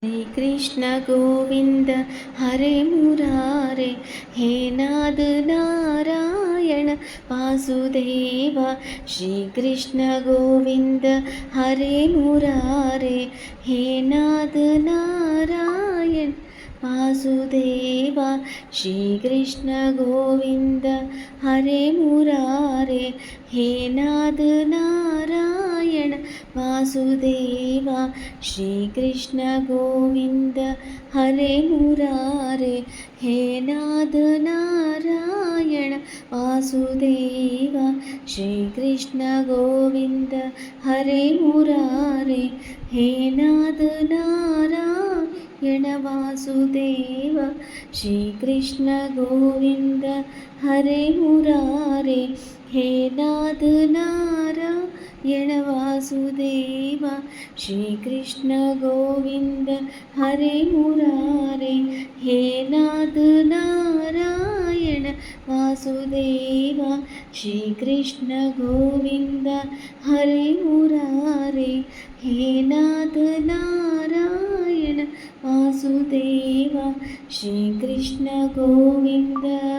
हरे कृष्ण गोविंद हरे मुरारे, हे नाद नारायण वासुदेव। श्री कृष्ण गोविंद हरे मुरारे, हे नाद नारायण वासुदेव। श्री कृष्ण गोविंद हरे मुरारे, हे नाद नारायण वासुदेव। श्री कृष्ण गोविंद हरे मुरारे, हे नाद नारायण वासुदेव। श्री कृष्ण गोविंद हरे मुरारे, हे नाद नारायण वासुदेव। श्री कृष्ण गोविंद हरे मुरारे, हे नाद नारायण वासुदेव। श्री कृष्ण गोविंद हरे मुरारे, हे नाद नारायण वासुदेव। श्री कृष्ण गोविंद हरे मुरारे, हे नाद नारायण वासुदेव। श्री कृष्ण गोविंद